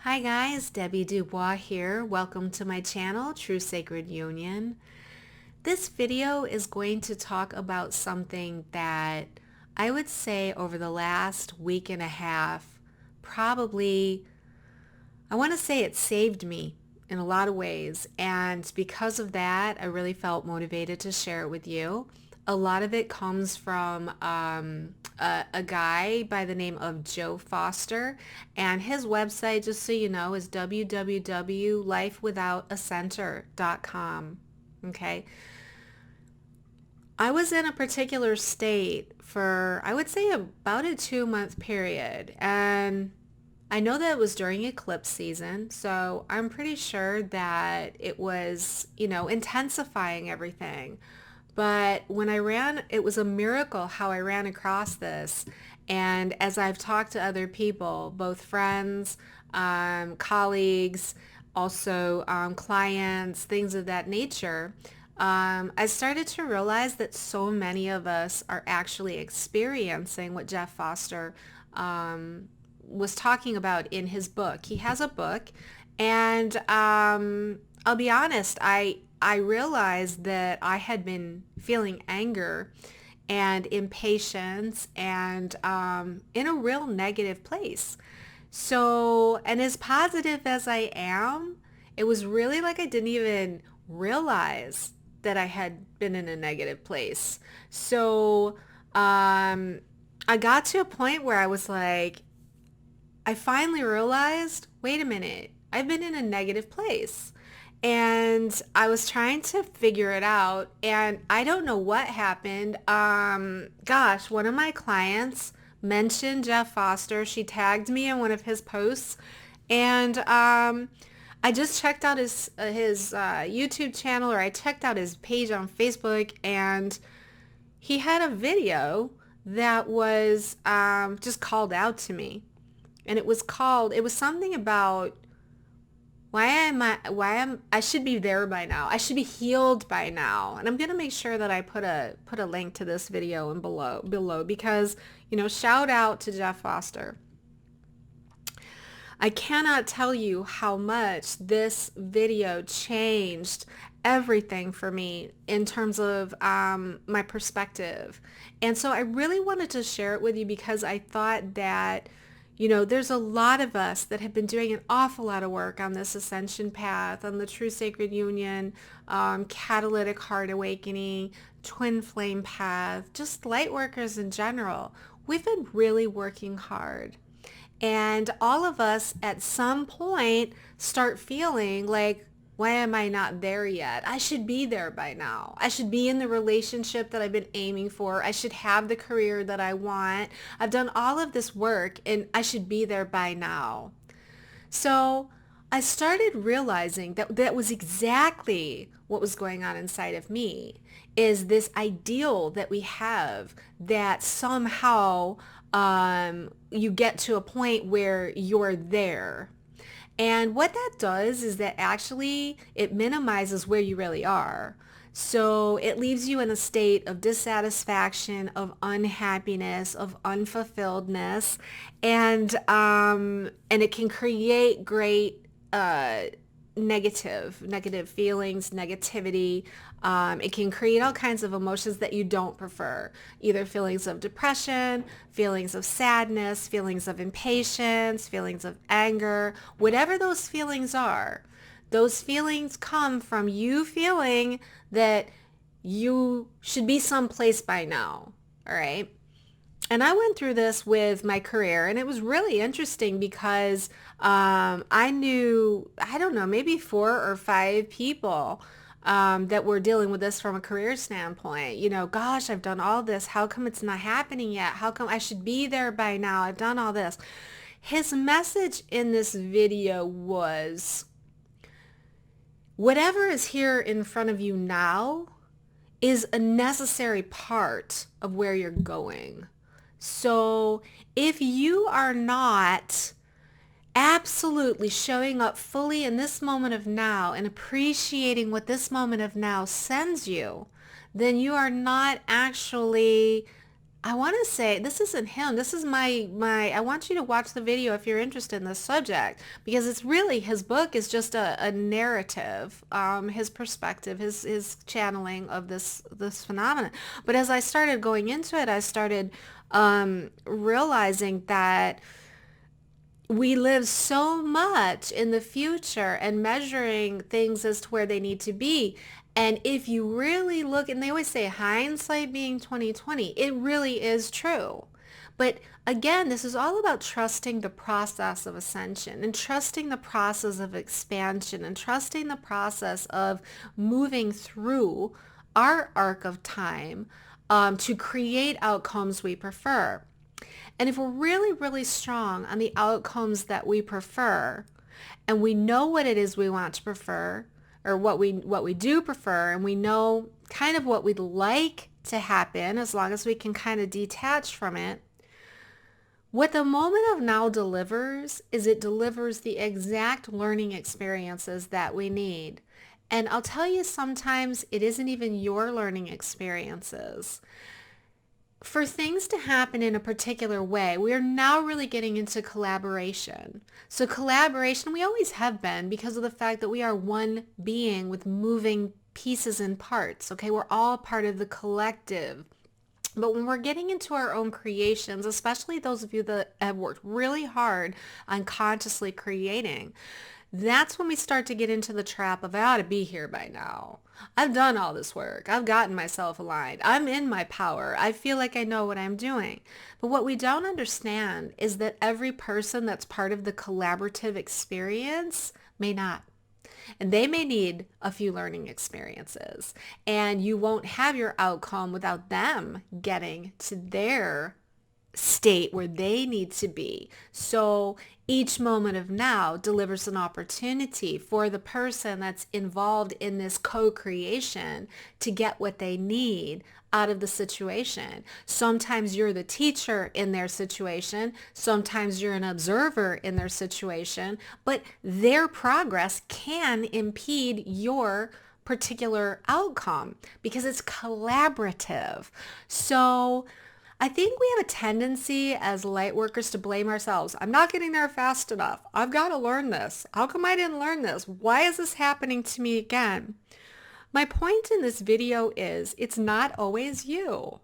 Hi guys, Debbie Dubois here. Welcome to my channel, True Sacred Union. This video is going to talk about something that I would say over the last week and a half, probably, I want to say it saved me in a lot of ways. And because of that, I really felt motivated to share it with you. A lot of it comes from a guy by the name of Joe Foster, and his website, just so you know, is www.lifewithoutacenter.com. Okay. I was in a particular state for, I would say, about a 2-month period, and I know that it was during eclipse season, so I'm pretty sure that it was, intensifying everything. But when I ran, it was a miracle how I ran across this. And as I've talked to other people, both friends, colleagues, also clients, things of that nature, I started to realize that so many of us are actually experiencing what Jeff Foster was talking about in his book. He has a book, and I'll be honest, I realized that I had been feeling anger and impatience and in a real negative place. So, and as positive as I am, it was really like I didn't even realize that I had been in a negative place. So, I got to a point where I was like, I finally realized, wait a minute, I've been in a negative place. And I was trying to figure it out, and I don't know what happened. Gosh, one of my clients mentioned Jeff Foster. She tagged me in one of his posts, and I just checked out his YouTube channel, or I checked out his page on Facebook, and he had a video that was just called out to me. And it was something about I should be there by now. I should be healed by now. And I'm going to make sure that I put a link to this video in below because, shout out to Jeff Foster. I cannot tell you how much this video changed everything for me in terms of my perspective. And so I really wanted to share it with you because I thought that there's a lot of us that have been doing an awful lot of work on this ascension path, on the True Sacred Union, catalytic heart awakening, twin flame path, just light workers in general. We've been really working hard. And all of us at some point start feeling like, why am I not there yet? I should be there by now. I should be in the relationship that I've been aiming for. I should have the career that I want. I've done all of this work and I should be there by now. So I started realizing that that was exactly what was going on inside of me, is this ideal that we have that somehow you get to a point where you're there. And what that does is that actually it minimizes where you really are. So it leaves you in a state of dissatisfaction, of unhappiness, of unfulfilledness, and it can create great negative feelings, negativity. It can create all kinds of emotions that you don't prefer, either feelings of depression, feelings of sadness, feelings of impatience, feelings of anger, whatever those feelings are. Those feelings come from you feeling that you should be someplace by now, all right? And I went through this with my career, and it was really interesting because I knew, I don't know, maybe 4 or 5 people that were dealing with this from a career standpoint. Gosh, I've done all this. How come it's not happening yet? How come I should be there by now? I've done all this. His message in this video was, whatever is here in front of you now is a necessary part of where you're going. So if you are not absolutely showing up fully in this moment of now and appreciating what this moment of now sends you, then you are not actually I want to say this isn't him. This is I want you to watch the video if you're interested in this subject, because it's really, his book is just a narrative, his perspective, his channeling of this phenomenon. But as I started going into it, I started realizing that we live so much in the future and measuring things as to where they need to be. And if you really look, and they always say hindsight being 2020, it really is true. But again, this is all about trusting the process of ascension and trusting the process of expansion and trusting the process of moving through our arc of time to create outcomes we prefer. And if we're really, really strong on the outcomes that we prefer, and we know what it is we want to prefer, or what we do prefer, and we know kind of what we'd like to happen, as long as we can kind of detach from it, what the moment of now delivers is it delivers the exact learning experiences that we need. And I'll tell you, sometimes it isn't even your learning experiences. For things to happen in a particular way, we are now really getting into collaboration. So collaboration, we always have been, because of the fact that we are one being with moving pieces and parts. Okay, we're all part of the collective. But when we're getting into our own creations, especially those of you that have worked really hard on consciously creating, that's when we start to get into the trap of, I ought to be here by now. I've done all this work. I've gotten myself aligned. I'm in my power. I feel like I know what I'm doing. But what we don't understand is that every person that's part of the collaborative experience may not. And they may need a few learning experiences. And you won't have your outcome without them getting to their state where they need to be. So each moment of now delivers an opportunity for the person that's involved in this co-creation to get what they need out of the situation. Sometimes you're the teacher in their situation. Sometimes you're an observer in their situation, but their progress can impede your particular outcome because it's collaborative. So I think we have a tendency as light workers to blame ourselves. I'm not getting there fast enough. I've got to learn this. How come I didn't learn this? Why is this happening to me again? My point in this video is it's not always you.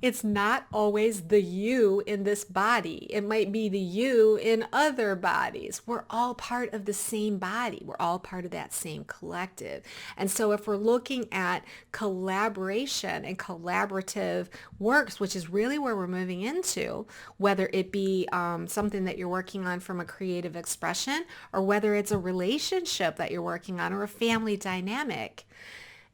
It's not always the you in this body. It might be the you in other bodies. We're all part of the same body. We're all part of that same collective. And so if we're looking at collaboration and collaborative works, which is really where we're moving into, whether it be something that you're working on from a creative expression, or whether it's a relationship that you're working on, or a family dynamic,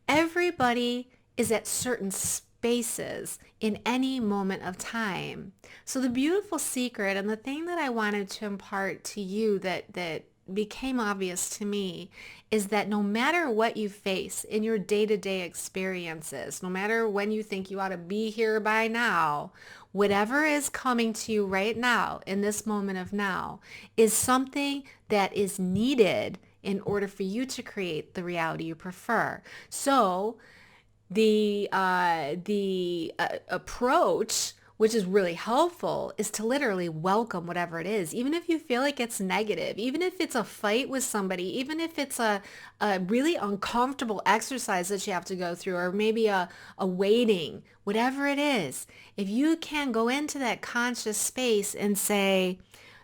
everybody is at certain spaces in any moment of time. So the beautiful secret, and the thing that I wanted to impart to you that became obvious to me, is that no matter what you face in your day-to-day experiences, no matter when you think you ought to be here by now, whatever is coming to you right now in this moment of now is something that is needed in order for you to create the reality you prefer. So the approach, which is really helpful, is to literally welcome whatever it is, even if you feel like it's negative, even if it's a fight with somebody, even if it's a really uncomfortable exercise that you have to go through, or maybe a waiting, whatever it is. If you can go into that conscious space and say,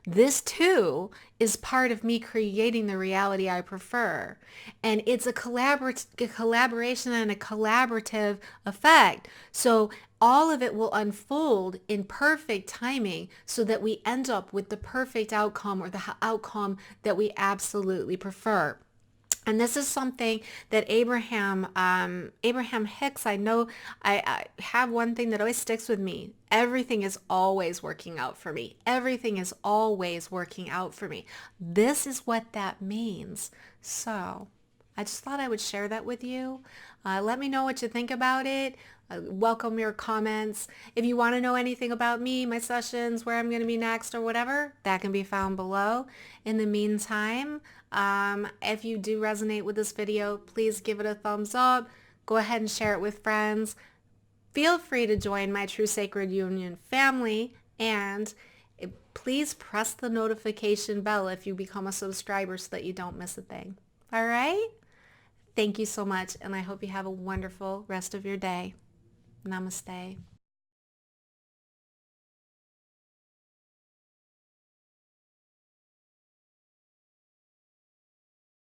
this too is part of me creating the reality I prefer. And it's a collaboration and a collaborative effect. So all of it will unfold in perfect timing so that we end up with the perfect outcome, or the outcome that we absolutely prefer. And this is something that Abraham Hicks, I know, I have one thing that always sticks with me. Everything is always working out for me. Everything is always working out for me. This is what that means. So I just thought I would share that with you. Let me know what you think about it. Welcome your comments. If you want to know anything about me, my sessions, where I'm going to be next, or whatever, that can be found below. In the meantime, if you do resonate with this video, please give it a thumbs up. Go ahead and share it with friends. feel free to join my True Sacred Union family, and please press the notification bell if you become a subscriber so that you don't miss a thing. All right? Thank you so much, and I hope you have a wonderful rest of your day. Namaste.